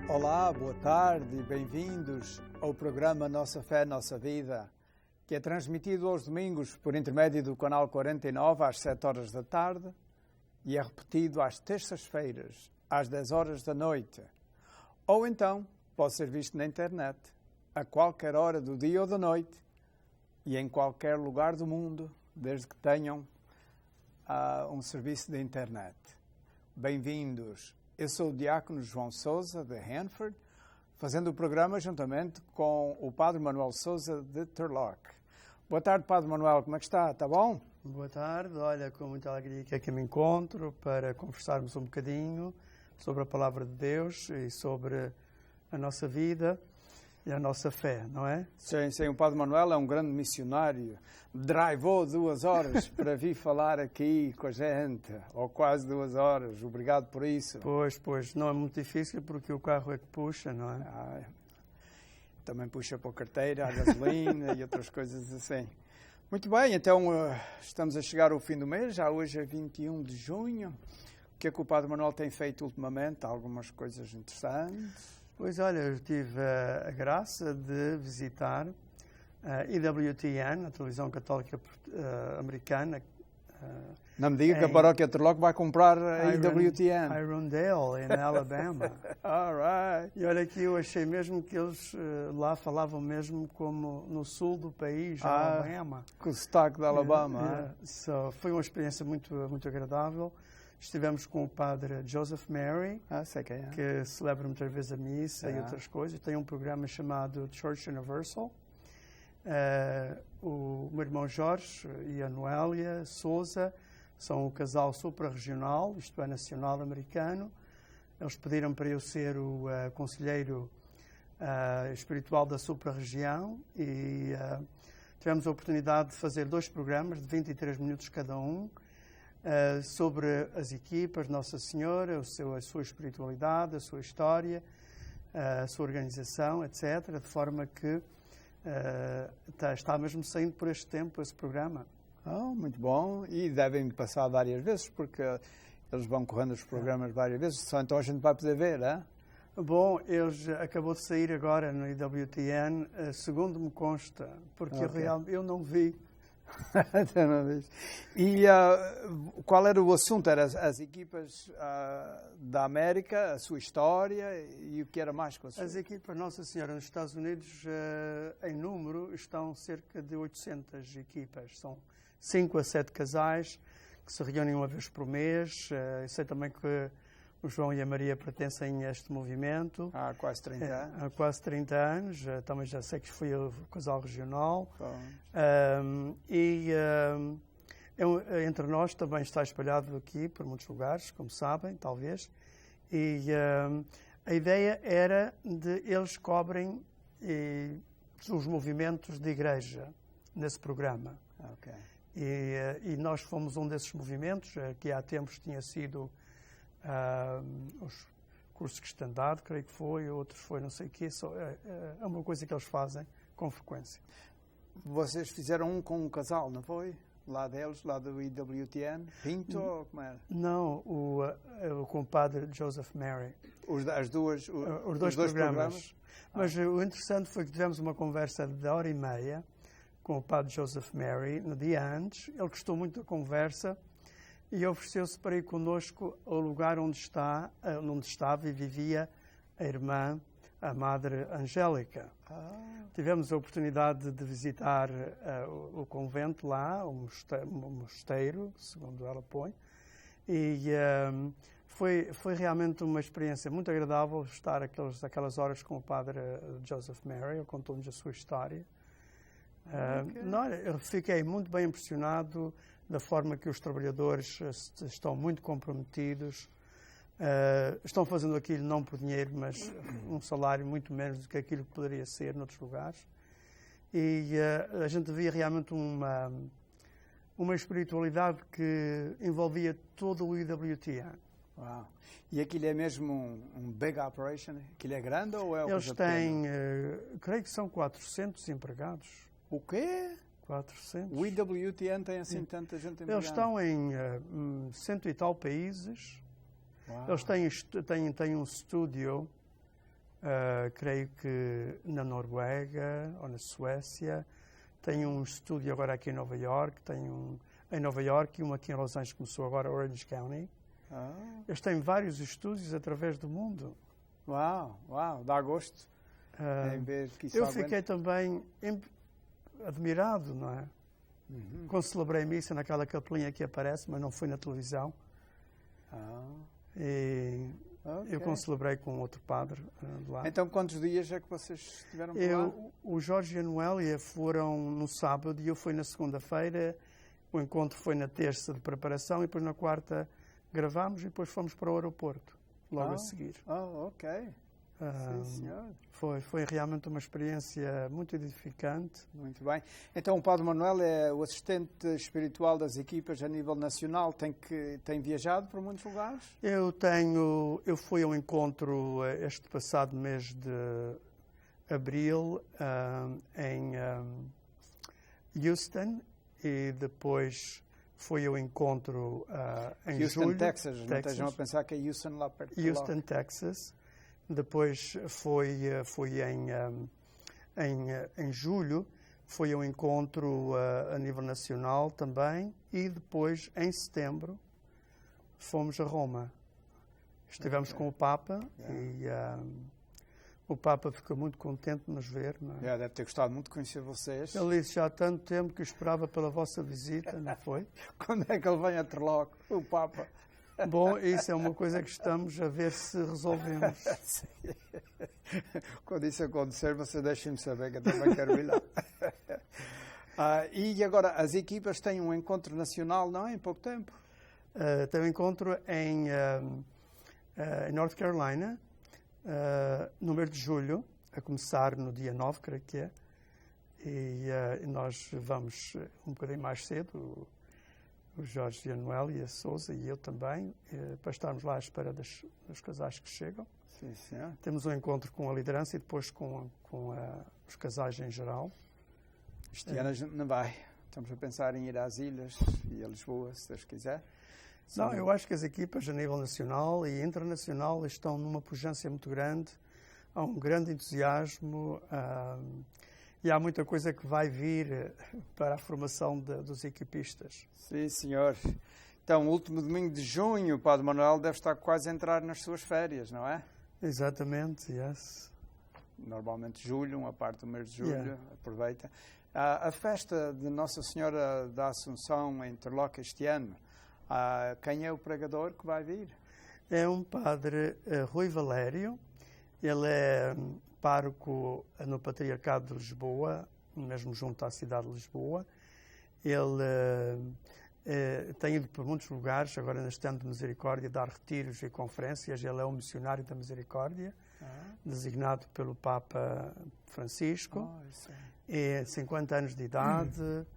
Olá, boa tarde e bem-vindos ao programa Nossa Fé, Nossa Vida, que é transmitido aos domingos por intermédio do canal 49 às 7 horas da tarde e é repetido às terças-feiras às 10 horas da noite. Ou então pode ser visto na internet a qualquer hora do dia ou da noite e em qualquer lugar do mundo, desde que tenham um serviço de internet. Bem-vindos! Eu sou o diácono João Sousa, de Hanford, fazendo o programa juntamente com o Padre Manuel Sousa, de Turlock. Boa tarde, Padre Manuel, como é que está? Está bom? Boa tarde, olha, com muita alegria que aqui me encontro para conversarmos um bocadinho sobre a Palavra de Deus e sobre a nossa vida e a nossa fé, não é? Sim, o Padre Manuel é um grande missionário. Drivou 2 horas para vir falar aqui com a gente, ou quase 2 horas. Obrigado por isso. Pois, não é muito difícil porque o carro é que puxa, não é? Também puxa para a carteira, a gasolina e outras coisas assim. Muito bem, então estamos a chegar ao fim do mês, já hoje é 21 de junho. O que é que o Padre Manuel tem feito ultimamente? Algumas coisas interessantes. Pois olha, eu tive a graça de visitar a EWTN, a televisão católica americana. Não me diga que a paróquia Turlock vai comprar a EWTN. Irondale, em Alabama. All right. E olha que eu achei mesmo que eles lá falavam mesmo como no sul do país, Alabama. Com o sotaque da Alabama. Foi uma experiência muito agradável. Estivemos com o padre Joseph Mary, sei quem é. Que celebra muitas vezes a missa e outras coisas. Tem um programa chamado Church Universal. O meu irmão Jorge e a Noélia Sousa são o casal supra-regional, isto é, nacional americano. Eles pediram para eu ser o conselheiro espiritual da supra-região e tivemos a oportunidade de fazer 2 programas de 23 minutos cada um, sobre as equipas, Nossa Senhora, a sua espiritualidade, a sua história, a sua organização, etc., de forma que está mesmo saindo por este tempo esse programa. Muito bom. E devem passar várias vezes, porque eles vão correndo os programas várias vezes, só então a gente vai poder ver, é? Bom, acabou de sair agora no IWTN, segundo me consta, porque realmente eu não vi. E qual era o assunto? Era as equipas da América, a sua história e o que era mais com a sua? As equipas Nossa Senhora nos Estados Unidos, em número, estão cerca de 800 equipas. São 5 a 7 casais que se reúnem uma vez por mês. Sei também que o João e a Maria pertencem a este movimento. Há quase 30 anos. Há quase 30 anos. Também já sei que fui o casal regional. Entre nós também está espalhado aqui por muitos lugares, como sabem, talvez. E a ideia era de eles cobrem os movimentos de igreja nesse programa. Okay. E nós fomos um desses movimentos, que há tempos tinha sido os cursos que estandard, creio que foi, outros foi não sei o quê. É uma coisa que eles fazem com frequência. Vocês fizeram um com um casal, não foi? Lá deles, lá do IWTN? Pinto ou como era? Não, com o padre Joseph Mary. Os dois programas. Mas o interessante foi que tivemos uma conversa de 1h30 com o padre Joseph Mary no dia antes. Ele gostou muito da conversa e ofereceu-se para ir connosco ao lugar onde estava e vivia a irmã, a Madre Angélica. Tivemos a oportunidade de visitar o convento lá, o mosteiro, segundo ela põe, e foi realmente uma experiência muito agradável estar aquelas horas com o padre Joseph Mary. Ele contou-nos a sua história. Eu fiquei muito bem impressionado da forma que os trabalhadores estão muito comprometidos, estão fazendo aquilo não por dinheiro, mas um salário muito menos do que aquilo que poderia ser noutros lugares. E a gente via realmente uma espiritualidade que envolvia todo o IWTN. Uau. E aquilo é mesmo um big operation? Aquilo é grande ou é Eles têm, creio que são 400 empregados. O quê? 400. O IWTN tem assim tanta gente empregada? Eles estão em 100 e tal países. Uau. Eles têm um estúdio creio que na Noruega ou na Suécia. Tenho um estúdio agora aqui em Nova York, em Nova York e um aqui em Los Angeles, começou agora, Orange County. Eles têm vários estúdios através do mundo. Uau, dá gosto em ver que isso eu fiquei também admirado, não é? Quando celebrei a missa naquela capelinha que aparece, mas não foi na televisão. E eu quando celebrei com outro padre lá. Então, quantos dias é que vocês estiveram por lá? O Jorge e a Noélia foram no sábado e eu fui na segunda-feira. O encontro foi na terça de preparação e depois na quarta gravámos e depois fomos para o aeroporto, logo a seguir. Ok. Sim, senhor. Foi realmente uma experiência muito edificante. Muito bem. Então, o Padre Manuel é o assistente espiritual das equipas a nível nacional. Tem viajado para muitos lugares? Eu fui ao encontro este passado mês de abril em Houston e depois fui ao encontro em Houston, julho. Texas. Não estejam a pensar que é Houston lá perto de Houston, Texas. Depois foi em julho, foi um encontro a nível nacional também, e depois, em setembro, fomos a Roma. Estivemos com o Papa e o Papa ficou muito contente de nos ver. Não é? Deve ter gostado muito de conhecer vocês. Ele disse já há tanto tempo que esperava pela vossa visita, não foi? Quando é que ele vem a Terloc, o Papa? Bom, isso é uma coisa que estamos a ver se resolvemos. Quando isso acontecer, você deixe-me saber que eu também quero ir lá. E agora, as equipas têm um encontro nacional, não é? Em pouco tempo? Tem um encontro em North Carolina, no mês de julho, a começar no dia 9, creio que é. E nós vamos um bocadinho mais cedo, o Jorge e a Noélia Souza e eu também, para estarmos lá à espera dos casais que chegam. Sim, senhor. Temos um encontro com a liderança e depois com os casais em geral. Este ano a gente não vai. Estamos a pensar em ir às ilhas e a Lisboa, se Deus quiser. Não, eu acho que as equipas a nível nacional e internacional estão numa pujança muito grande. Há um grande entusiasmo e há muita coisa que vai vir para a formação dos equipistas. Sim, senhor. Então, o último domingo de junho, o Padre Manuel deve estar quase a entrar nas suas férias, não é? Exatamente, yes. Normalmente julho, uma parte do mês de julho, aproveita. A festa de Nossa Senhora da Assunção em Terloc este ano, quem é o pregador que vai vir? É um padre Rui Valério. Ele é pároco no Patriarcado de Lisboa, mesmo junto à cidade de Lisboa. Ele tem ido por muitos lugares, agora neste ano de Misericórdia, dar retiros e conferências. Ele é um missionário da Misericórdia, designado pelo Papa Francisco. É 50 anos de idade,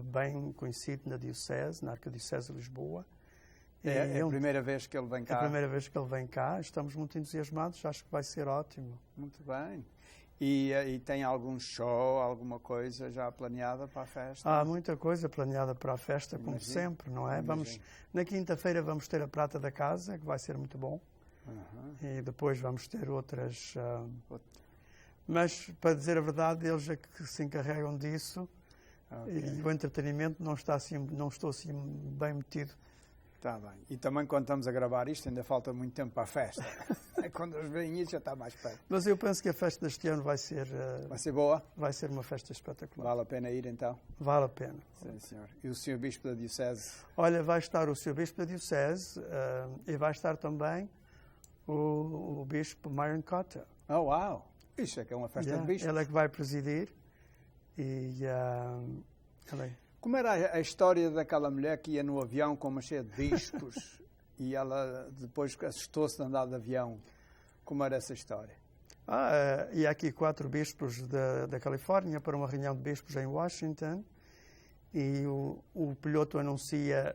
bem conhecido na Diocese, na Arquidiocese de Lisboa. É a primeira vez que ele vem cá? É a primeira vez que ele vem cá. Estamos muito entusiasmados, acho que vai ser ótimo. Muito bem. E tem algum show, alguma coisa já planeada para a festa? Há muita coisa planeada para a festa, como sempre, não é? Na quinta-feira vamos ter a Prata da Casa, que vai ser muito bom. E depois vamos ter outras... Mas, para dizer a verdade, eles é que se encarregam disso. E o entretenimento não estou assim bem metido. Está bem. E também quando estamos a gravar isto, ainda falta muito tempo para a festa. Quando eles veem isso, já está mais perto. Mas eu penso que a festa deste ano vai ser... vai ser boa? Vai ser uma festa espetacular. Vale a pena ir, então? Vale a pena. Sim, senhor. E o Sr. Bispo da Diocese? Olha, vai estar o Sr. Bispo da Diocese e vai estar também o Bispo Myron Cotta. Oh, uau! Isso é que é uma festa de bispos. Ele é que vai presidir. Como era a história daquela mulher que ia no avião com uma cheia de discos e ela depois assustou-se de andar de avião? Como era essa história? E há aqui 4 bispos da Califórnia para uma reunião de bispos em Washington e o piloto anuncia,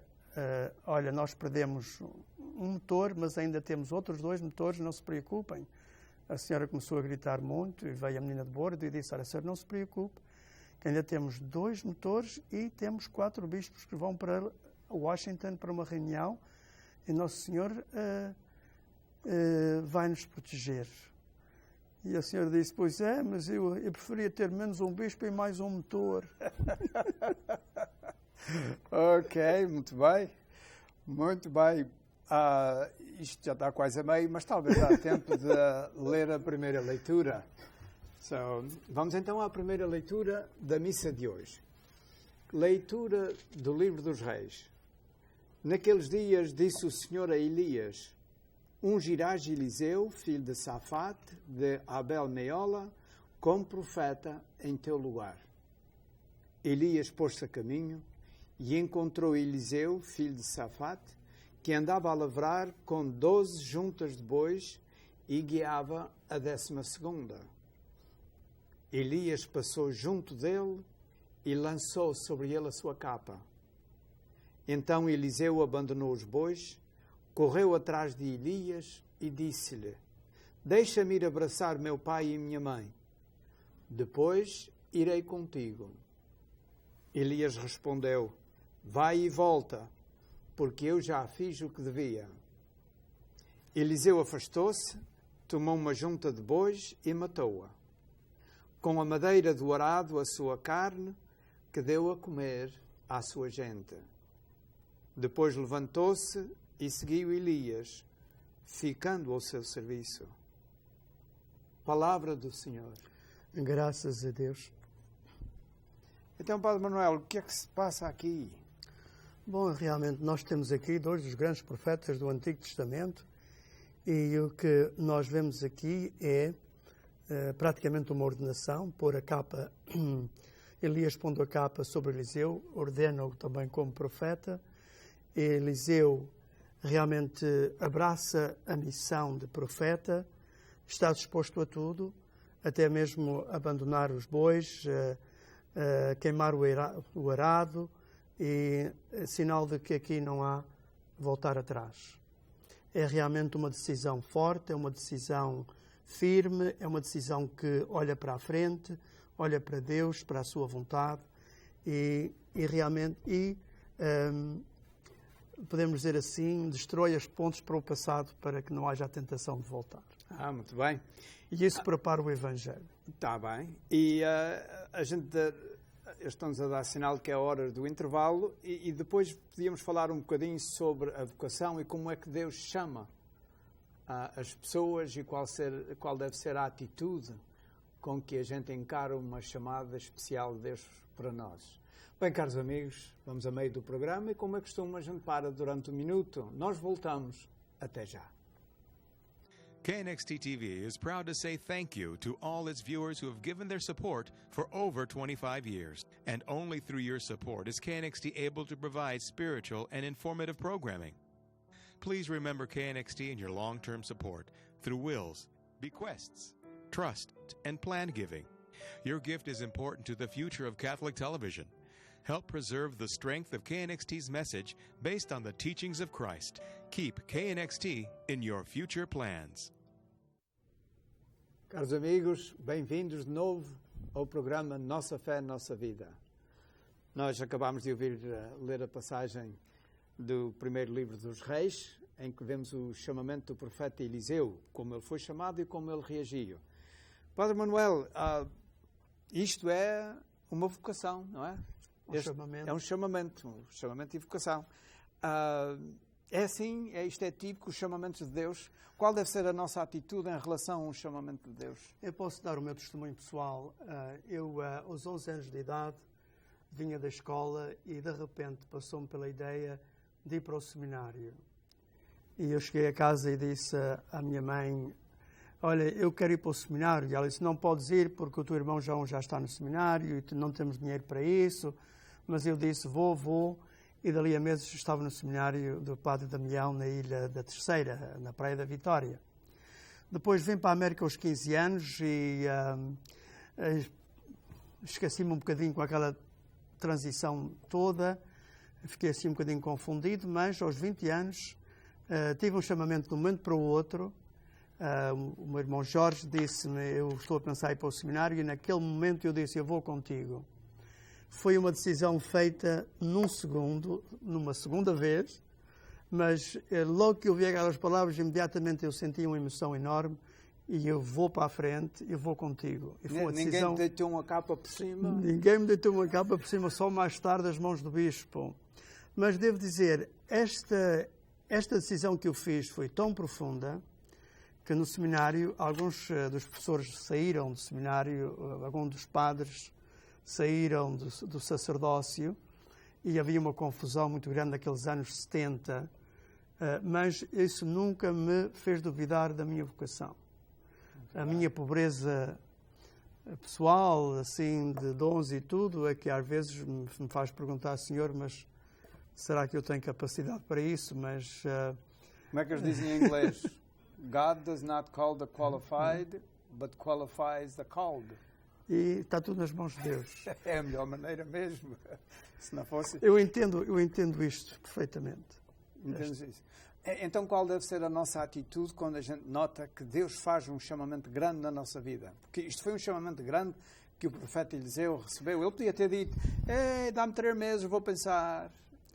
olha, nós perdemos um motor, mas ainda temos outros 2 motores, não se preocupem. A senhora começou a gritar muito e veio a menina de bordo e disse, olha, senhora, não se preocupe, que ainda temos 2 motores e temos 4 bispos que vão para Washington para uma reunião e Nosso Senhor vai nos proteger. E a senhora disse, pois é, mas eu preferia ter menos um bispo e mais um motor. Ok, muito bem. Muito bem. Isto já está quase a meio, mas talvez dá tempo de ler a primeira leitura. Vamos então à primeira leitura da missa de hoje. Leitura do Livro dos Reis. Naqueles dias disse o Senhor a Elias, ungirás Eliseu, filho de Safate, de Abel-Meola, como profeta em teu lugar. Elias pôs-se a caminho e encontrou Eliseu, filho de Safate, que andava a lavrar com 12 juntas de bois e guiava a 12ª. Elias passou junto dele e lançou sobre ele a sua capa. Então Eliseu abandonou os bois, correu atrás de Elias e disse-lhe, deixa-me ir abraçar meu pai e minha mãe. Depois irei contigo. Elias respondeu, vai e volta, porque eu já fiz o que devia. Eliseu afastou-se, tomou uma junta de bois e matou-a. Com a madeira do arado, a sua carne, que deu a comer à sua gente. Depois levantou-se e seguiu Elias, ficando ao seu serviço. Palavra do Senhor. Graças a Deus. Então, Padre Manuel, o que é que se passa aqui? Bom, realmente nós temos aqui dois dos grandes profetas do Antigo Testamento e o que nós vemos aqui é praticamente uma ordenação, pôr a capa, Elias pondo a capa sobre Eliseu, ordena-o também como profeta. Eliseu realmente abraça a missão de profeta, está disposto a tudo, até mesmo abandonar os bois, queimar o arado, e sinal de que aqui não há voltar atrás. É realmente uma decisão forte, é uma decisão firme, é uma decisão que olha para a frente, olha para Deus, para a sua vontade e realmente podemos dizer assim, destrói as pontes para o passado para que não haja a tentação de voltar. Muito bem. E isso prepara o Evangelho. Está bem. E a gente estamos a dar sinal que é a hora do intervalo e depois podíamos falar um bocadinho sobre a vocação e como é que Deus chama as pessoas e qual deve ser a atitude com que a gente encara uma chamada especial de Deus para nós. Bem, caros amigos, vamos a meio do programa e como é costume a gente para durante um minuto. Nós voltamos. Até já. KNXT TV is proud to say thank you to all its viewers who have given their support for over 25 years. And only through your support is KNXT able to provide spiritual and informative programming. Please remember KNXT in your long-term support through wills, bequests, trust, and plan giving. Your gift is important to the future of Catholic television. Help preserve the strength of KNXT's message based on the teachings of Christ. Keep KNXT in your future plans. Caros amigos, bem-vindos de novo ao programa Nossa Fé, Nossa Vida. Nós acabamos de ouvir ler a passagem do primeiro livro dos Reis, em que vemos o chamamento do profeta Eliseu, como ele foi chamado e como ele reagiu. Padre Manuel, isto é uma vocação, não é? Chamamento. É um chamamento e vocação. É assim, isto é típico, os chamamentos de Deus. Qual deve ser a nossa atitude em relação a um chamamento de Deus? Eu posso dar o meu testemunho pessoal. Eu, aos 11 anos de idade, vinha da escola e, de repente, passou-me pela ideia de ir para o seminário. E eu cheguei a casa e disse à minha mãe, olha, eu quero ir para o seminário. E ela disse, não podes ir porque o teu irmão João já está no seminário e não temos dinheiro para isso. Mas eu disse, vou. E dali a meses estava no seminário do Padre Damião, na Ilha da Terceira, na Praia da Vitória. Depois vim para a América aos 15 anos e esqueci-me um bocadinho com aquela transição toda. Fiquei assim um bocadinho confundido, mas aos 20 anos tive um chamamento de um momento para o outro. O meu irmão Jorge disse-me, eu estou a pensar em ir para o seminário, e naquele momento eu disse, eu vou contigo. Foi uma decisão feita num segundo, numa segunda vez, Mas logo que eu vi aquelas palavras, imediatamente eu senti uma emoção enorme e eu vou para a frente, eu vou contigo. E foi uma decisão... Ninguém te deitou uma capa por cima? Ninguém me deitou uma capa por cima, só mais tarde as mãos do bispo. Mas devo dizer, esta decisão que eu fiz foi tão profunda que no seminário, alguns dos professores saíram do seminário, alguns dos padres saíram do sacerdócio e havia uma confusão muito grande naqueles anos 70, mas isso nunca me fez duvidar da minha vocação. A minha pobreza pessoal, assim, de dons e tudo, é que às vezes me faz perguntar, Senhor, mas será que eu tenho capacidade para isso? Mas... Como é que eles dizem em inglês? God does not call the qualified, but qualifies the called. E está tudo nas mãos de Deus. É a melhor maneira mesmo. Se não fosse... Eu entendo isto perfeitamente. Entendes isso? Então, qual deve ser a nossa atitude quando a gente nota que Deus faz um chamamento grande na nossa vida? Porque isto foi um chamamento grande que o profeta Eliseu recebeu. Ele podia ter dito, dá-me 3 meses, vou pensar.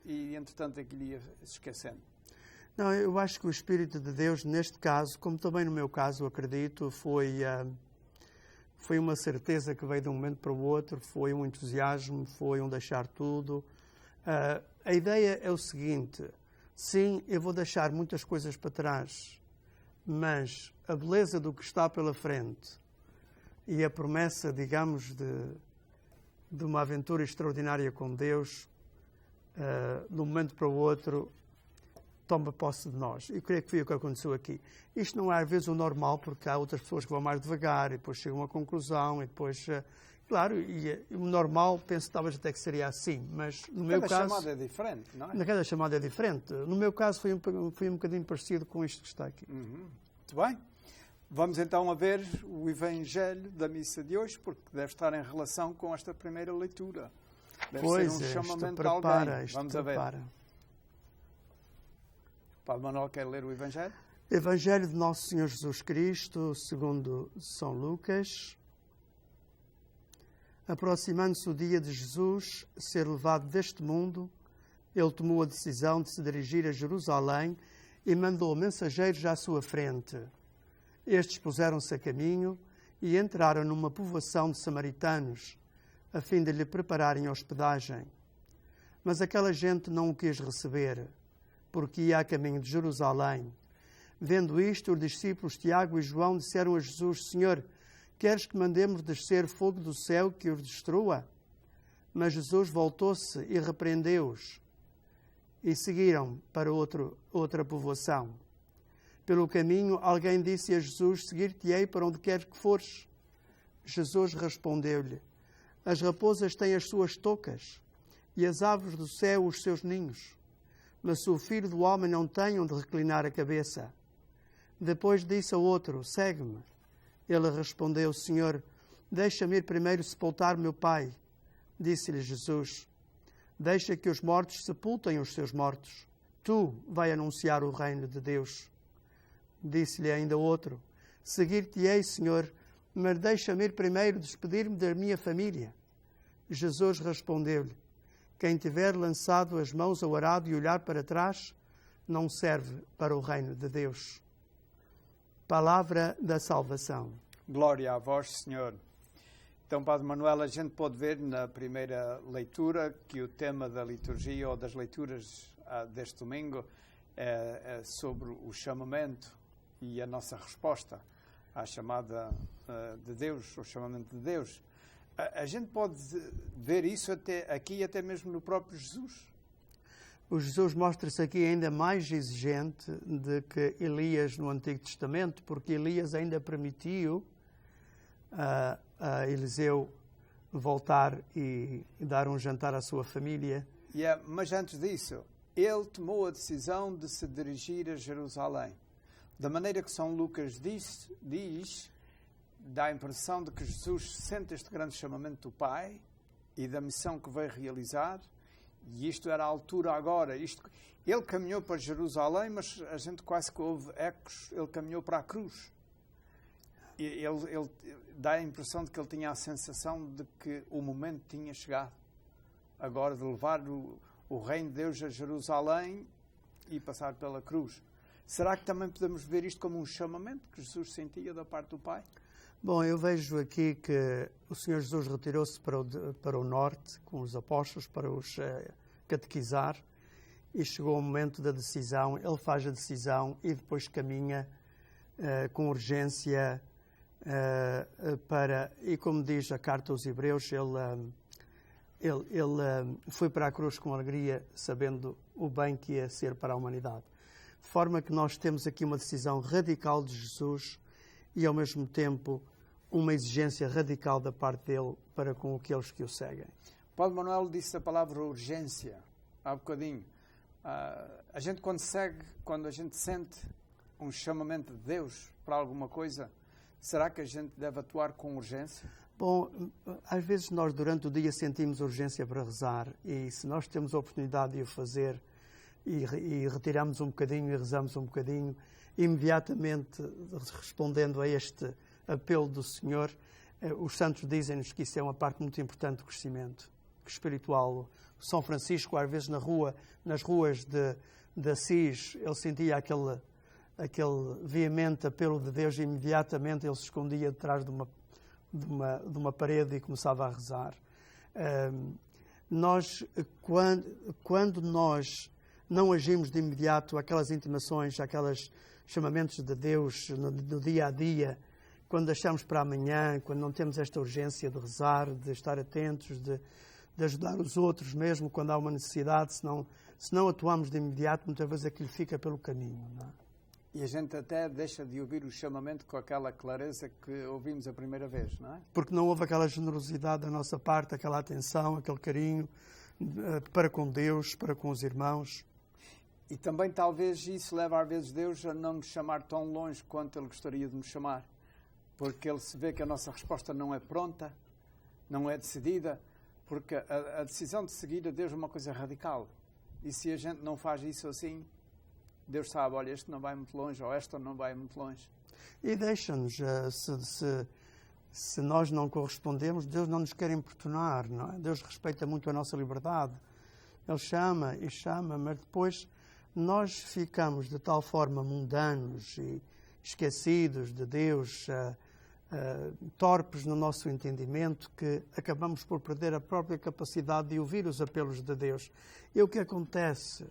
E, entretanto, aquilo ia se esquecendo. Não, eu acho que o Espírito de Deus, neste caso, como também no meu caso, acredito, foi uma certeza que veio de um momento para o outro, foi um entusiasmo, foi um deixar tudo. A ideia é o seguinte, sim, eu vou deixar muitas coisas para trás, mas a beleza do que está pela frente e a promessa, digamos, de uma aventura extraordinária com Deus, de um momento para o outro, toma posse de nós. E creio que foi o que aconteceu aqui. Isto não é às vezes o normal, porque há outras pessoas que vão mais devagar e depois chegam a uma conclusão e depois... Claro, e o normal, penso talvez até que seria assim, mas no meu caso... Cada chamada é diferente, não é? Cada chamada é diferente. No meu caso foi um bocadinho parecido com isto que está aqui. Muito bem. Vamos então a ver o Evangelho da missa de hoje, porque deve estar em relação com esta primeira leitura. Deve ser um chamamento de alguém. Vamos a ver. Padre Manuel quer ler o Evangelho? Evangelho de Nosso Senhor Jesus Cristo, segundo São Lucas. Aproximando-se o dia de Jesus ser levado deste mundo, ele tomou a decisão de se dirigir a Jerusalém e mandou mensageiros à sua frente. Estes puseram-se a caminho e entraram numa povoação de samaritanos, a fim de lhe prepararem hospedagem. Mas aquela gente não o quis receber, porque ia a caminho de Jerusalém. Vendo isto, os discípulos Tiago e João disseram a Jesus, Senhor, queres que mandemos descer fogo do céu que os destrua? Mas Jesus voltou-se e repreendeu-os. E seguiram para outra povoação. Pelo caminho, alguém disse a Jesus, seguir-te-ei para onde queres que fores. Jesus respondeu-lhe, as raposas têm as suas tocas, e as aves do céu os seus ninhos. Mas o Filho do Homem não tem onde reclinar a cabeça. Depois disse ao outro, segue-me. Ele respondeu, Senhor, deixa-me ir primeiro sepultar meu pai. Disse-lhe Jesus, deixa que os mortos sepultem os seus mortos. Tu vai anunciar o reino de Deus. Disse-lhe ainda outro, seguir-te-ei, Senhor, mas deixa-me ir primeiro despedir-me da minha família. Jesus respondeu-lhe, quem tiver lançado as mãos ao arado e olhar para trás, não serve para o reino de Deus. Palavra da salvação. Glória a vós, Senhor. Então, Padre Manuel, a gente pode ver na primeira leitura que o tema da liturgia ou das leituras deste domingo é sobre o chamamento e a nossa resposta à chamada de Deus, ao chamamento de Deus. A gente pode ver isso até mesmo no próprio Jesus. O Jesus mostra-se aqui ainda mais exigente de que Elias no Antigo Testamento, porque Elias ainda permitiu a Eliseu voltar e dar um jantar à sua família. Mas antes disso, ele tomou a decisão de se dirigir a Jerusalém. Da maneira que São Lucas diz, dá a impressão de que Jesus sente este grande chamamento do Pai e da missão que veio realizar, e isto era a altura agora. Ele caminhou para Jerusalém, mas a gente quase que ouve ecos, ele caminhou para a cruz. Ele dá a impressão de que ele tinha a sensação de que o momento tinha chegado, agora de levar o reino de Deus a Jerusalém e passar pela cruz. Será que também podemos ver isto como um chamamento que Jesus sentia da parte do Pai? Bom, eu vejo aqui que o Senhor Jesus retirou-se para o norte com os apóstolos para os catequizar e chegou o momento da decisão. Ele faz a decisão e depois caminha com urgência e como diz a carta aos Hebreus, ele foi para a cruz com alegria, sabendo o bem que ia ser para a humanidade. De forma que nós temos aqui uma decisão radical de Jesus e, ao mesmo tempo, uma exigência radical da parte dele para com aqueles que o seguem. Padre Manuel disse a palavra urgência há bocadinho. A gente quando a gente sente um chamamento de Deus para alguma coisa, será que a gente deve atuar com urgência? Bom, às vezes nós durante o dia sentimos urgência para rezar e se nós temos a oportunidade de o fazer e retiramos um bocadinho e rezamos um bocadinho, imediatamente respondendo a este apelo do Senhor, os santos dizem-nos que isso é uma parte muito importante do crescimento espiritual. São Francisco, às vezes nas ruas de Assis, ele sentia aquele veemente apelo de Deus e imediatamente ele se escondia detrás de uma parede e começava a rezar. Quando nós não agimos de imediato aquelas intimações, aqueles chamamentos de Deus no dia a dia, quando deixamos para amanhã, quando não temos esta urgência de rezar, de estar atentos, de ajudar os outros, mesmo quando há uma necessidade, se não atuamos de imediato, muitas vezes aquilo fica pelo caminho. Não é? E a gente até deixa de ouvir o chamamento com aquela clareza que ouvimos a primeira vez, não é? Porque não houve aquela generosidade da nossa parte, aquela atenção, aquele carinho para com Deus, para com os irmãos. E também talvez isso leve às vezes Deus a não nos chamar tão longe quanto Ele gostaria de nos chamar. Porque Ele se vê que a nossa resposta não é pronta, não é decidida, porque a decisão de seguir a Deus é uma coisa radical. E se a gente não faz isso assim, Deus sabe, olha, este não vai muito longe, ou esta não vai muito longe. E deixa-nos, se nós não correspondemos, Deus não nos quer importunar, não é? Deus respeita muito a nossa liberdade. Ele chama e chama, mas depois nós ficamos de tal forma mundanos e esquecidos de Deus, torpes no nosso entendimento, que acabamos por perder a própria capacidade de ouvir os apelos de Deus. E o que acontece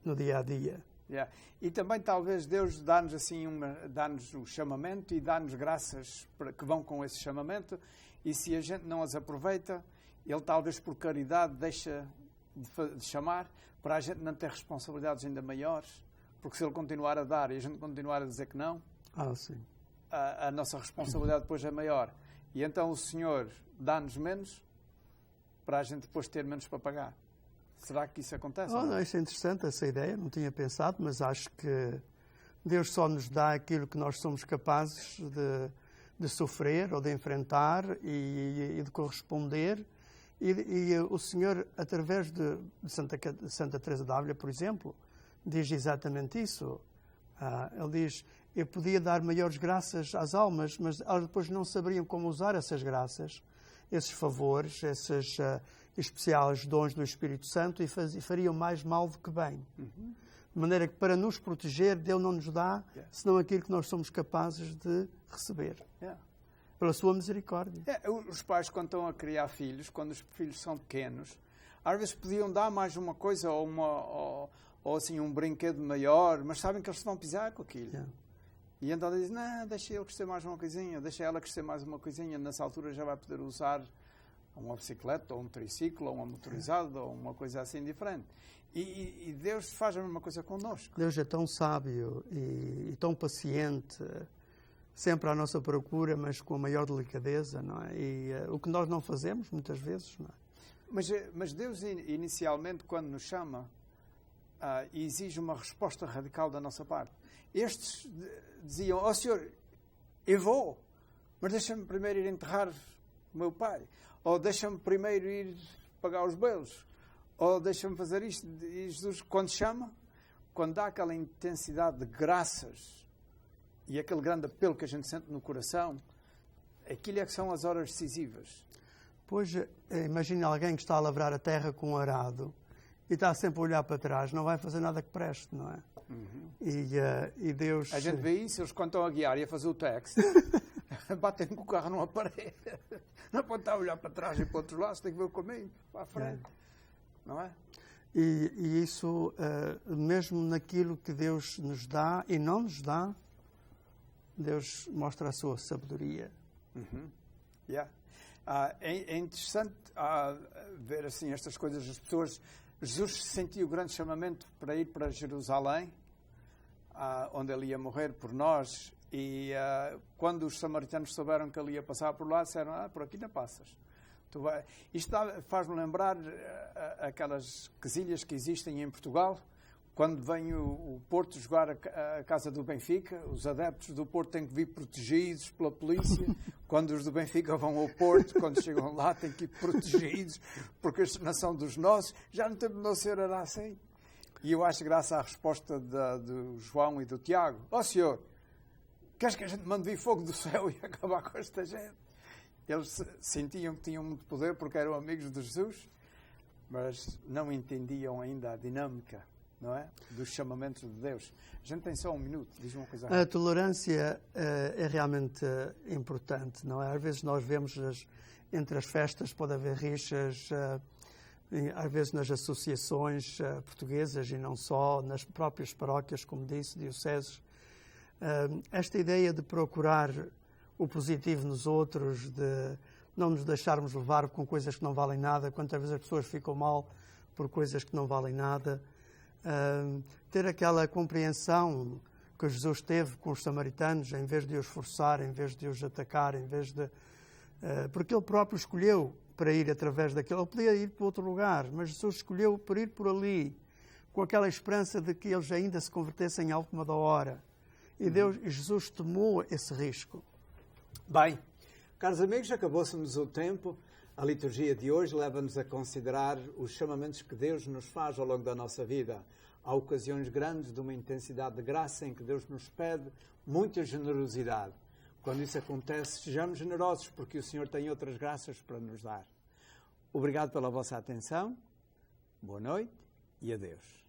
no dia a dia? Yeah. E também talvez Deus dá-nos assim dá-nos o chamamento e dá-nos graças que vão com esse chamamento, e se a gente não as aproveita, Ele talvez por caridade deixa de chamar, para a gente não ter responsabilidades ainda maiores, porque se Ele continuar a dar e a gente continuar a dizer que não, sim. A nossa responsabilidade depois é maior. E então o Senhor dá-nos menos para a gente depois ter menos para pagar. Será que isso acontece? Não, isso é interessante, essa ideia, não tinha pensado, mas acho que Deus só nos dá aquilo que nós somos capazes de sofrer ou de enfrentar e de corresponder. E o Senhor, através de Santa Teresa d'Ávila, por exemplo, diz exatamente isso. Ele diz, eu podia dar maiores graças às almas, mas elas depois não saberiam como usar essas graças, esses favores, esses especiais dons do Espírito Santo e fariam mais mal do que bem. Uhum. De maneira que para nos proteger, Deus não nos dá senão aquilo que nós somos capazes de receber. Pela sua misericórdia. Os pais, quando estão a criar filhos, quando os filhos são pequenos, às vezes podiam dar mais uma coisa ou assim um brinquedo maior, mas sabem que eles vão pisar com aquilo. E então dizem, não, deixa ele crescer mais uma coisinha, deixa ela crescer mais uma coisinha, nessa altura já vai poder usar uma bicicleta, ou um triciclo, ou uma motorizada, ou uma coisa assim diferente. E Deus faz a mesma coisa connosco. Deus é tão sábio e tão paciente, sempre à nossa procura, mas com a maior delicadeza, não é? E o que nós não fazemos, muitas vezes, não é? Mas Deus, inicialmente, quando nos chama, exige uma resposta radical da nossa parte. Estes diziam, Senhor, eu vou, mas deixa-me primeiro ir enterrar o meu pai, ou deixa-me primeiro ir pagar os belos, ou deixa-me fazer isto. E Jesus, quando chama, quando dá aquela intensidade de graças e aquele grande apelo que a gente sente no coração, aquilo é que são as horas decisivas. Pois, imagine alguém que está a lavrar a terra com um arado e está sempre a olhar para trás, não vai fazer nada que preste, não é? E Deus... A gente vê isso, eles quando estão a guiar e a fazer o táxi, batem com o carro numa parede. Não pode estar a olhar para trás e para outros lados, tem que ver o caminho, para a frente. Não é? E isso, mesmo naquilo que Deus nos dá e não nos dá, Deus mostra a sua sabedoria. Yeah. É interessante ver assim estas coisas. As pessoas, Jesus sentiu o grande chamamento para ir para Jerusalém, onde ele ia morrer por nós. E quando os samaritanos souberam que ele ia passar por lá, disseram, por aqui não passas. Isto faz-me lembrar aquelas quesilhas que existem em Portugal. Quando vem o Porto jogar a casa do Benfica, os adeptos do Porto têm que vir protegidos pela polícia. Quando os do Benfica vão ao Porto, quando chegam lá, têm que ir protegidos, porque a nação dos nossos, já no tempo do nosso Senhor era assim. E eu acho graça à resposta do João e do Tiago. Senhor, queres que a gente mande vir fogo do céu e acabar com esta gente? Eles sentiam que tinham muito poder porque eram amigos de Jesus, mas não entendiam ainda a dinâmica, não é? Dos chamamentos de Deus. A gente tem só um minuto, diz uma coisa. A tolerância é realmente importante, não é? Às vezes nós vemos entre as festas pode haver rixas, às vezes nas associações portuguesas e não só, nas próprias paróquias, como disse, dioceses. Esta ideia de procurar o positivo nos outros, de não nos deixarmos levar com coisas que não valem nada, quantas vezes as pessoas ficam mal por coisas que não valem nada. Ter aquela compreensão que Jesus teve com os samaritanos, em vez de os forçar, em vez de os atacar, em vez de... porque ele próprio escolheu para ir através daquilo. Ele podia ir para outro lugar, mas Jesus escolheu por ir por ali, com aquela esperança de que eles ainda se convertessem à última da hora. E Jesus tomou esse risco. Bem, caros amigos, acabou-se-nos o tempo. A liturgia de hoje leva-nos a considerar os chamamentos que Deus nos faz ao longo da nossa vida. Há ocasiões grandes de uma intensidade de graça em que Deus nos pede muita generosidade. Quando isso acontece, sejamos generosos, porque o Senhor tem outras graças para nos dar. Obrigado pela vossa atenção, boa noite e adeus.